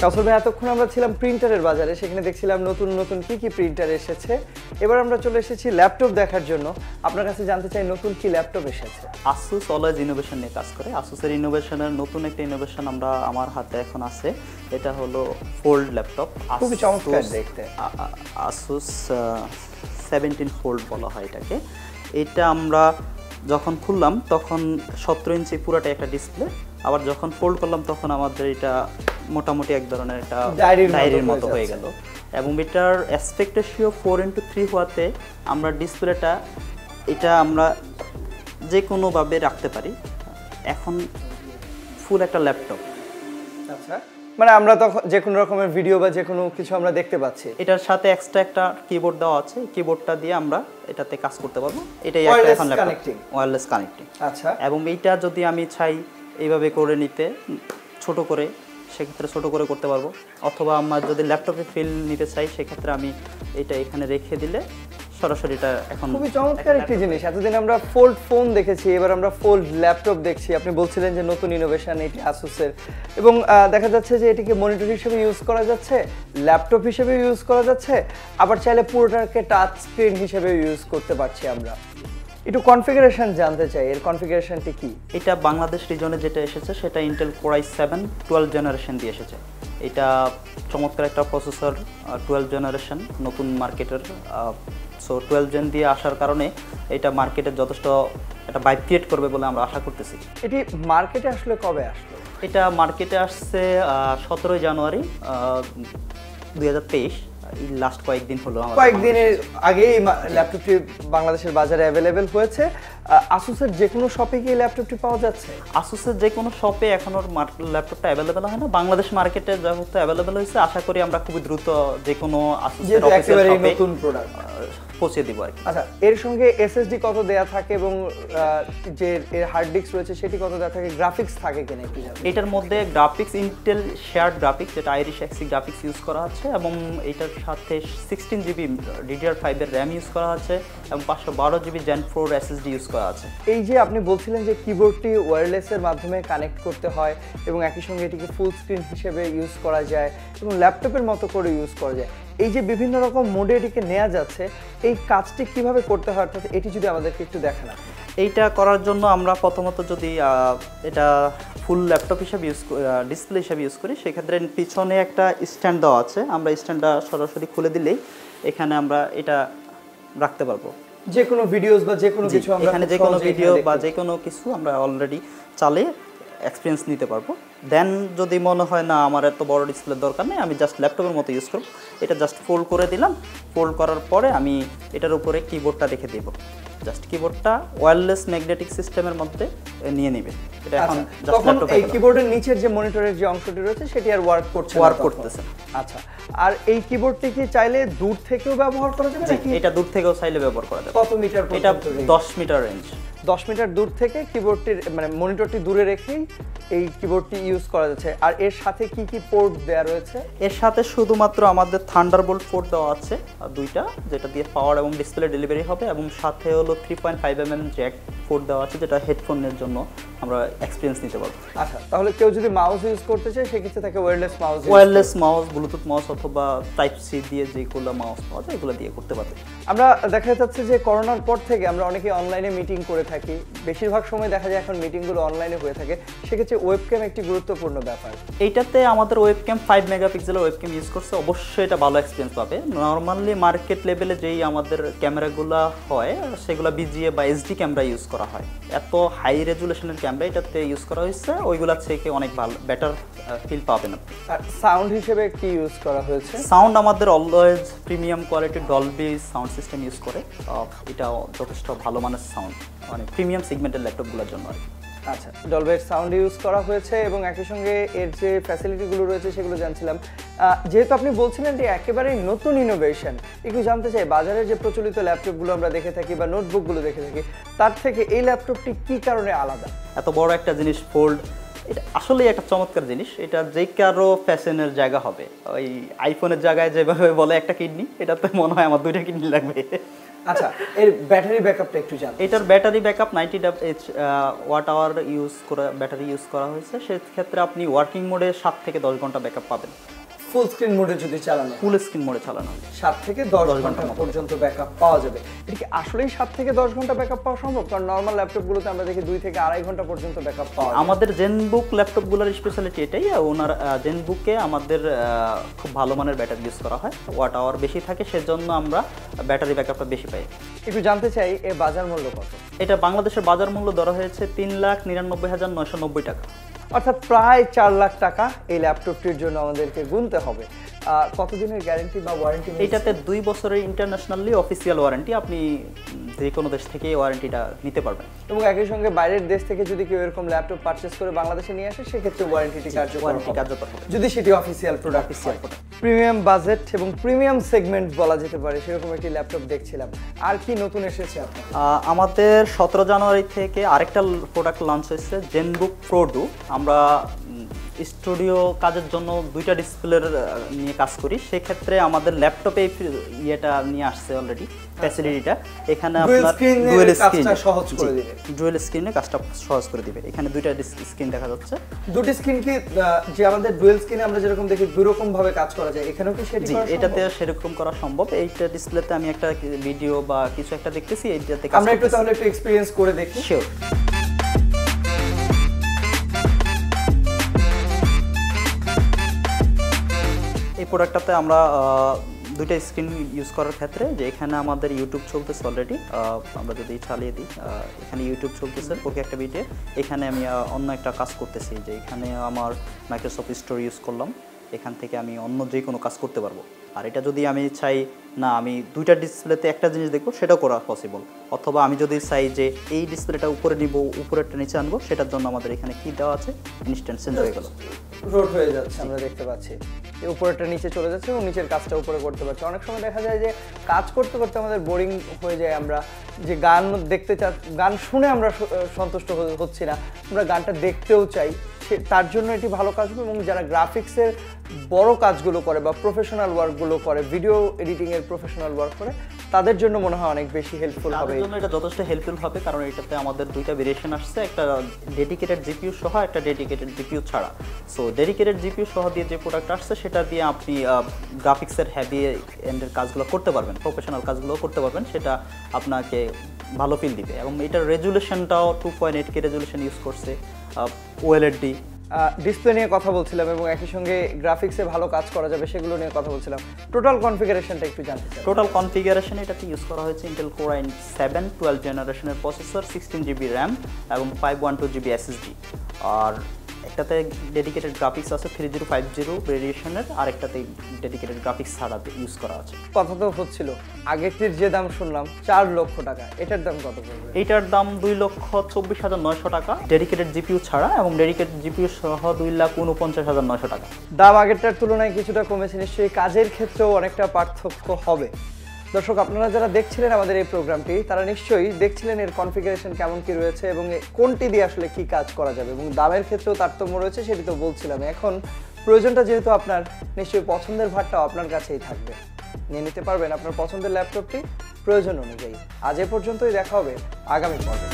কাউসার ভাই, এতক্ষণ আমরা ছিলাম প্রিন্টারের বাজারে, সেখানে দেখছিলাম নতুন নতুন কি প্রিন্টার এসেছে। এবার আমরা চলে এসেছি ল্যাপটপ দেখার জন্য। আপনার কাছে জানতে চাই নতুন কি ল্যাপটপ এসেছে। আসুস অলওয়েজ ইনোভেশন নিয়ে কাজ করে। আসুসের ইনোভেশনের নতুন একটা ইনোভেশন আমার হাতে এখন আছে। এটা হলো ফোল্ড ল্যাপটপ, খুবই চমৎকার দেখতে। আসুস 17 ফোল্ড বলা হয় এটাকে। এটা আমরা যখন খুললাম তখন 17 ইঞ্চি পুরাটা একটা ডিসপ্লে, আবার যখন ফোল্ড করলাম তখন আমাদের এটা মোটামুটি এক ধরনের একটা ডায়েরির মতো হয়ে গেল। এবং এটার অ্যাসপেক্ট রেশিও 4:3 হওয়াতে আমরা ডিসপ্লেটা এটা আমরা যে কোনোভাবে রাখতে পারি। এখন ফুল একটা ল্যাপটপ। আচ্ছা, মানে আমরা তখন যে কোনো রকমের ভিডিও বা যে কোনো কিছু আমরা দেখতে পাচ্ছি। এটার সাথে এক্সট্রা একটা কিবোর্ড দেওয়া আছে, কিবোর্ডটা দিয়ে আমরা এটাতে কাজ করতে পারবো। এটাই একটা এখন ল্যাপটপ, ওয়্যারলেস কানেক্টিং। আচ্ছা, এবং এইটা যদি আমি চাই এইভাবে করে নিতে, ছোট করে, সেক্ষেত্রে ছোট করে করতে পারবো। অথবা আমার যদি ল্যাপটপে ফিল নিতে চাই, সেক্ষেত্রে আমি এটা এখানে রেখে দিলে সরাসরি এটা এখন খুবই চমৎকার একটি জিনিস। এতদিন আমরা ফোল্ড ফোন দেখেছি, এবার আমরা ফোল্ড ল্যাপটপ দেখছি। আপনি বলছিলেন যে নতুন ইনোভেশন এটি আসুসের, এবং দেখা যাচ্ছে যে এটিকে মনিটর হিসেবে ইউজ করা যাচ্ছে, ল্যাপটপ হিসেবে ইউজ করা যাচ্ছে, আবার চাইলে পুরোটাকে টাচ স্ক্রিন হিসেবে ইউজ করতে পারছি আমরা। একটু কনফিগারেশন জানতে চাই, এর কনফিগারেশনটি কি? এটা বাংলাদেশ রিজনে যেটা এসেছে সেটা ইন্টেল কোর i7 12 জেনারেশন দিয়ে এসেছে। এটা চমৎকার একটা প্রসেসর, 12 জেনারেশন নতুন মার্কেটের। সো 12 জেন দিয়ে আসার কারণে এটা মার্কেটে যথেষ্ট একটা ভাইব ক্রিয়েট করবে বলে আমরা আশা করতেছি। এটি মার্কেটে আসলে কবে আসলো? এটা মার্কেটে আসছে 17 জানুয়ারি 2023। লাস্ট কয়েকদিন হলো, কয়েকদিনের আগেই ল্যাপটপটি বাংলাদেশের বাজারে অ্যাভেলেবেল হয়েছে। আসুসের যে কোনো শপে কি ল্যাপটপটি পাওয়া যাচ্ছে? আসুসের যে কোনো শপে এখনো ল্যাপটপটা অ্যাভেলেবেল হয় না। বাংলাদেশ মার্কেটে যেহেতু অ্যাভেলেবেল হয়েছে, আশা করি আমরা খুব দ্রুত যে কোনো আসুসের অফিসিয়াল শপে নতুন প্রোডাক্ট পৌঁছে দিব আর কি। আচ্ছা, এর সঙ্গে এসএসডি কত দেয়া থাকে এবং যে এর হার্ড ডিস্ক রয়েছে সেটি কত দেয়া থাকে, গ্রাফিক্স থাকে কিনা একটু জানান। এটার মধ্যে গ্রাফিক্স ইন্টেল শেয়ার্ড গ্রাফিক্স, যেটা আইরিশ এক্সি গ্রাফিক্স ইউজ করা হচ্ছে, এবং এটার সাথে 16 জিবি DDR5 এর র্যাম ইউজ করা হচ্ছে, এবং 512 জিবি Gen 4 SSD ইউজ করা আছে। এই যে আপনি বলছিলেন যে কিবোর্ডটি ওয়্যারলেসের মাধ্যমে কানেক্ট করতে হয় এবং একই সঙ্গে এটিকে ফুল স্ক্রিন হিসেবে ইউজ করা যায় এবং ল্যাপটপের মতো করে ইউজ করা যায়, এই যে বিভিন্ন রকম মোডে এটিকে নেওয়া যাচ্ছে, এই কাজটি কিভাবে করতে হয়, অর্থাৎ এটি যদি আমাদেরকে একটু দেখান। এইটা করার জন্য আমরা প্রথমত যদি এটা ফুল ল্যাপটপ হিসেবে ডিসপ্লে হিসেবে ইউজ করি, সেক্ষেত্রে পিছনে একটা স্ট্যান্ড দেওয়া আছে। আমরা স্ট্যান্ডটা সরাসরি খুলে দিলেই এখানে আমরা এটা রাখতে পারবো। যে কোনো ভিডিওস বা যে কোনো কিছু আমরা এখানে যে কোনো ভিডিও বা যে কোনো কিছু আমরা অলরেডি চালিয়ে এক্সপিরিয়েন্স নিতে পারবো। দেন যদি মনে হয় না আমার এত বড় ডিসপ্লের দরকার নেই, আমি জাস্ট ল্যাপটপের মতো ইউজ করব, এটা জাস্ট ফোল্ড করে দিলাম। ফোল্ড করার পরে আমি এটার উপরে কিবোর্ডটা রেখে দেব। জাস্ট কিবোর্ডটা ওয়্যারলেস ম্যাগনেটিক সিস্টেমের মধ্যে নিয়ে নেবে। এটা এখন জাস্ট ল্যাপটপে এই কিবোর্ডের নিচের যে মনিটরের যে অংশটি রয়েছে সেটি আর ওয়ার্ক করতেছে। আচ্ছা, আর এই কিবোর্ডটি কি চাইলে দূর থেকেও ব্যবহার করা যাবে নাকি? এটা দূর থেকেও চাইলে ব্যবহার করা যাবে। কত মিটার? এটা 10 মিটার রেঞ্জ। 10 মিটার দূর থেকে কিবোর্ডটির মানে মনিটরটি দূরে রেখেই এই কিবোর্ডটি ইউজ করা যাচ্ছে। আর এর সাথে কি কি পোর্ট দেওয়া রয়েছে? এর সাথে শুধুমাত্র আমাদের থান্ডারবোল্ট পোর্ট দেওয়া আছে দুইটা, যেটা দিয়ে পাওয়ার এবং ডিসপ্লে ডেলিভারি হবে, এবং সাথে হলো 3.5 mm জ্যাক পোর্ট দেওয়া আছে, যেটা হেডফোনের জন্য আমরা এক্সপিরিয়েন্স নিতে পারবো। আচ্ছা, তাহলে কেউ যদি মাউস ইউজ করতে চায় সেক্ষেত্রে তাকে ওয়্যারলেস মাউস, ব্লুটুথ মাউস অথবা টাইপ সি দিয়ে যেগুলো মাউস পাওয়া যায় এগুলো দিয়ে করতে পারবে। আমরা দেখা যাচ্ছে যে করোনার পর থেকে আমরা অনেকে অনলাইনে মিটিং করে থাকি, বেশিরভাগ সময় দেখা যায় এখন মিটিংগুলো অনলাইনে হয়ে থাকে, সেক্ষেত্রে ওয়েবক্যাম একটি গুরুত্বপূর্ণ ব্যাপার। এইটাতে আমাদের ওয়েবক্যাম 5 মেগাপিক্সেলের ওয়েবক্যাম ইউজ করছে, অবশ্যই এটা ভালো এক্সপিরিয়েন্স পাবে। নর্মালি মার্কেট লেভেলে যেই আমাদের ক্যামেরাগুলো হয় সেগুলো বিজিএ বা এসডি ক্যামেরা ইউজ করা হয়, এত হাই রেজুলেশনের ক্যামেরা এটাতে ইউজ করা হয়েছে, ওইগুলা থেকে অনেক ভালো বেটার ফিল পাবেন আপনি। আর সাউন্ড হিসেবে কি ইউজ করা হয়েছে? সাউন্ড আমাদের always premium quality Dolby sound system use করে। এটা যথেষ্ট ভালো মানের সাউন্ড, মানে প্রিমিয়াম সেগমেন্টের ল্যাপটপগুলোর জন্য আর কি। আচ্ছা, ডলবের সাউন্ড ইউজ করা হয়েছে এবং একই সঙ্গে এর যে ফ্যাসিলিটিগুলো রয়েছে সেগুলো জানছিলাম। যেহেতু আপনি বলছিলেন যে একেবারেই নতুন ইনোভেশন, একটু জানতে চাই বাজারে যে প্রচলিত ল্যাপটপগুলো আমরা দেখে থাকি বা নোটবুকগুলো দেখে থাকি, তার থেকে এই ল্যাপটপটি কী কারণে আলাদা? এত বড় একটা জিনিস ফোল্ড, এটা আসলেই একটা চমৎকার জিনিস। এটা যে কারো ফ্যাশনের জায়গা হবে। ওই আইফোনের জায়গায় যেভাবে বলে একটা কিডনি, এটাতে মনে হয় আমার 2টা কিডনি লাগবে। আচ্ছা, এর ব্যাটারি ব্যাকআপটা একটু জানতে। এটার battery backup 90 watt hour use করা ব্যাটারি ইউজ করা হয়েছে। সেক্ষেত্রে আপনি ওয়ার্কিং মোডে 7 থেকে 10 ঘন্টা ব্যাকআপ পাবেন। ফুল স্ক্রিন মোডে যদি চালানো ফুল স্ক্রিন মোডে চালানো 7 থেকে 10 ঘন্টা পর্যন্ত ব্যাকআপ পাওয়া যাবে। এটা কি আসলেই 7 থেকে 10 ঘন্টা ব্যাকআপ পাওয়া সম্ভব? কারণ নরমাল ল্যাপটপগুলোতে আমরা দেখি 2 থেকে 2.5 ঘন্টা পর্যন্ত ব্যাকআপ পাওয়া যায়। আমাদের জেনবুক ল্যাপটপগুলোর স্পেশালিটি এটাই, ওনার জেনবুকে আমাদের খুব ভালো মানের ব্যাটারি ইউজ করা হয়, ওয়াট আওয়ার বেশি থাকে, সেজন্য আমরা ব্যাটারি ব্যাকআপটা বেশি পাই। একটু জানতে চাই এর বাজার মূল্য কত? এটা বাংলাদেশের বাজার মূল্য ধরা হয়েছে 3,99,990 টাকা, অর্থাৎ প্রায় 4 লাখ টাকা এই ল্যাপটপটির জন্য আমাদেরকে গুনতে হবে। কতদিনের গ্যারান্টি বা ওয়ারেন্টি? এইটাতে 2 বছরের ইন্টারন্যাশনালি অফিসিয়াল ওয়ারেন্টি, আপনি যে কোনো দেশ থেকে এই ওয়ারেন্টিটা নিতে পারবেন। এবং একই সঙ্গে বাইরের দেশ থেকে যদি কেউ এরকম ল্যাপটপ পারচেজ করে বাংলাদেশে নিয়ে আসে সেক্ষেত্রে ওয়ারেন্টিটি কার্যকর হবে যদি সেটি অফিসিয়াল প্রোডাক্ট হয়। প্রিমিয়াম বাজেট এবং প্রিমিয়াম সেগমেন্ট বলা যেতে পারে সেরকম একটি ল্যাপটপ দেখছিলাম। আর কি নতুন এসেছে আপনার? আমাদের 17 জানুয়ারি থেকে আরেকটা প্রোডাক্ট লঞ্চ হয়েছে, জেনবুক প্রো 2। আমরা স্টুডিও কাজের জন্য 2টা ডিসপ্লের নিয়ে কাজ করি, সেক্ষেত্রে আমাদের ল্যাপটপে ইয়েটা নিয়ে আসছে অলরেডি ফ্যাসিলিটিটা। এখানে আপনার ডুয়েল স্ক্রিন সহজ করে দিবে, ডুয়েল স্ক্রিনে কাজটা সহজ করে দিবে। এখানে 2টা স্ক্রিন দেখা যাচ্ছে। দুটি স্ক্রিন কি যে আমাদের ডুয়েল স্ক্রিনে আমরা যেরকম দেখি দুই রকম ভাবে কাজ করা যায়, এখানেও কি সেটি করা সম্ভব? এটাতে সেরকম করা সম্ভব। এইটা ডিসপ্লেতে আমি একটা ভিডিও বা কিছু একটা দেখতেছি, এইটাতে কাজ আমরা একটু তাহলে একটু এক্সপেরিয়েন্স করে দেখি। শিওর। এই প্রোডাক্টটাতে আমরা 2টা স্ক্রিন ইউজ করার ক্ষেত্রে, যে এখানে আমাদের ইউটিউব চলতেছে অলরেডি, আমরা যদি চালিয়ে দিই, এখানে ইউটিউব চলতেছে ওকে একটা ভিডিও, এখানে আমি অন্য একটা কাজ করতেছি, যে এখানে আমার মাইক্রোসফট স্টোর ইউজ করলাম, এখান থেকে আমি অন্য যে কোনো কাজ করতে পারবো। আর এটা যদি আমি চাই না আমি 2টা ডিসপ্লেতে একটা জিনিস দেখবো, সেটাও করা পসিবল। অথবা আমি যদি চাই যে এই ডিসপ্লেটা উপরে নিব, উপরেরটা নিচে আনবো, সেটার জন্য আমাদের এখানে কি দেওয়া আছে, ইনস্ট্যান্ট চেঞ্জ হয়ে গেল, রোট হয়ে যাচ্ছে। আমরা দেখতে পাচ্ছি যে উপরেরটা নিচে চলে যাচ্ছে এবং নিচের কাজটা উপরে করতে পারছি। অনেক সময় দেখা যায় যে কাজ করতে করতে আমাদের বোরিং হয়ে যায়, আমরা যে গান দেখতে গান শুনে আমরা সন্তুষ্ট হচ্ছি না, আমরা গানটা দেখতেও চাই, তার জন্য এটি ভালো কাজ হবে। এবং যারা গ্রাফিক্সের বড় কাজগুলো করে বা প্রফেশনাল ওয়ার্কগুলো করে, ভিডিও এডিটিংয়ের প্রফেশনাল ওয়ার্ক করে, তাদের জন্য মনে হয় অনেক বেশি হেল্পফুল হবে। তাদের জন্য এটা যথেষ্ট হেল্পফুল হবে, কারণ এটাতে আমাদের 2টা ভেরিয়েশন আসছে, একটা ডেডিকেটেড জিপিইউ সহ, একটা ডেডিকেটেড জিপিইউ ছাড়া। সো ডেডিকেটেড জিপিইউ সহ দিয়ে যে প্রোডাক্ট আসছে, সেটা দিয়ে আপনি গ্রাফিক্সের হেভি এন্ডের কাজগুলো করতে পারবেন, প্রফেশনাল কাজগুলো করতে পারবেন, সেটা আপনাকে ভালো ফিল দিবে। এবং এটার রেজুলেশনটাও 2.8K রেজুলেশন ইউজ করছে, ওএলইডি ডিসপ্লে নিয়ে কথা বলছিলাম এবং একই সঙ্গে গ্রাফিক্সে ভালো কাজ করা যাবে সেগুলো নিয়ে কথা বলছিলাম। টোটাল কনফিগারেশনটা একটু জানতে চাই। টোটাল কনফিগারেশন এটাতে ইউজ করা হয়েছে ইন্টেল কোর i7 12 জেনারেশনের প্রসেসর, 16GB র্যাম এবং 512GB SSD। আর একটাতে ডেডিকেটেড গ্রাফিক্স আছে 3050 ভেরিয়েশনের, আর একটাতে ডেডিকেটেড গ্রাফিক্স ছাড়া ইউজ করা আছে। কথা তো হচ্ছিল আগেরটির যে দাম শুনলাম 4 লক্ষ টাকা, এটার দাম কত পড়বে? এইটার দাম 2,24,900 টাকা ডেডিকেটেড জিপিইউ ছাড়া, এবং ডেডিকেটেড জিপিইউ সহ 2,49,900 টাকা। দাম আগেরটার তুলনায় কিছুটা কমেছে, নিশ্চয়ই কাজের ক্ষেত্রেও অনেকটা পার্থক্য হবে। দর্শক, আপনারা যারা দেখছিলেন আমাদের এই প্রোগ্রামটি, তারা নিশ্চয়ই দেখছিলেন এর কনফিগারেশন কেমন কি রয়েছে এবং কোনটি দিয়ে আসলে কি কাজ করা যাবে, এবং দামের ক্ষেত্রেও তারতম্য রয়েছে, সেটি তো বলছিলাম। এখন প্রয়োজনটা যেহেতু আপনার, নিশ্চয়ই পছন্দের ভারটাও আপনার কাছেই থাকবে, নিয়ে নিতে পারবেন আপনার পছন্দের ল্যাপটপটি প্রয়োজন অনুযায়ী। আজ এ পর্যন্তই, দেখা হবে আগামী পর্বে।